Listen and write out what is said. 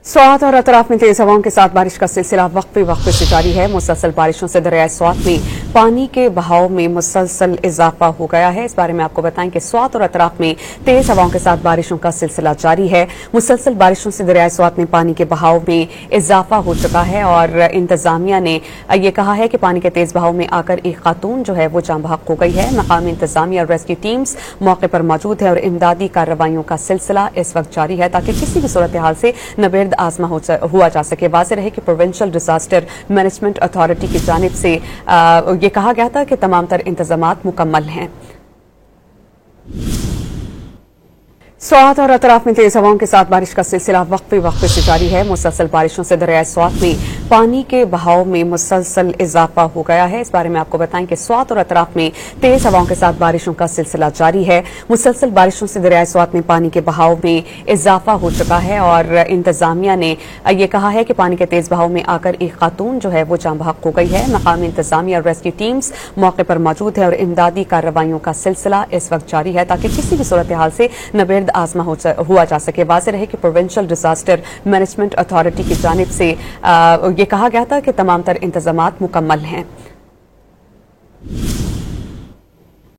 स्वात और अतराफ में तेज हवाओं के साथ बारिश का सिलसिला वक्फे से जारी है। मुसलसल बारिशों से दरियाए स्वात में पानी के बहाव में मुसलसल इजाफा हो गया है। इस बारे में आपको बताएं कि स्वात और अतराफ में तेज हवाओं के साथ बारिशों का सिलसिला जारी है। मुसलसल बारिशों से दरियाए स्वात में पानी के बहाव में इजाफा हो चुका है और इंतजामिया ने यह कहा है कि पानी के तेज बहाव में आकर एक खातून जो है वो जाँ बहक हो गई है। मकामी इंतजामिया और रेस्क्यू टीम्स मौके पर मौजूद है और इमदादी कार्रवाइयों का सिलसिला इस वक्त जारी है ताकि किसी भी सूरत हाल से नबेर्द आजमा हुआ जा सके। वाज़ेह रहे कि प्रोविंशियल डिजास्टर मैनेजमेंट अथॉरिटी की जानिब से ये कहा गया था कि तमाम तर इंतजामात मुकम्मल हैं। स्वात और अतराफ में तेज हवाओं के साथ बारिश का सिलसिला वक्फे से जारी है। मुसलसल बारिशों से दरियाए स्वात में पानी के बहाव में मुसलसल इजाफा हो गया है। इस बारे में आपको बताएं कि स्वात और अतराफ में तेज हवाओं के साथ बारिशों का सिलसिला जारी है। मुसलसल बारिशों से दरियाए स्वात में पानी के बहाव में इजाफा हो चुका है और इंतजामिया ने यह कहा है कि पानी के तेज बहाव में आकर एक खातून जो है वो जाँ बहक हो गई है। मकामी इंतजामिया और रेस्क्यू टीम्स मौके पर मौजूद है और इमदादी कार्रवाइयों का सिलसिला इस वक्त जारी है ताकि किसी भी सूरत हाल से नबेर्द आजमा हुआ जा सके। वाज़ेह रहे कि प्रोविंशियल डिजास्टर मैनेजमेंट अथॉरिटी की जानिब से ये कहा गया था कि तमाम तर इंतजामात मुकम्मल हैं।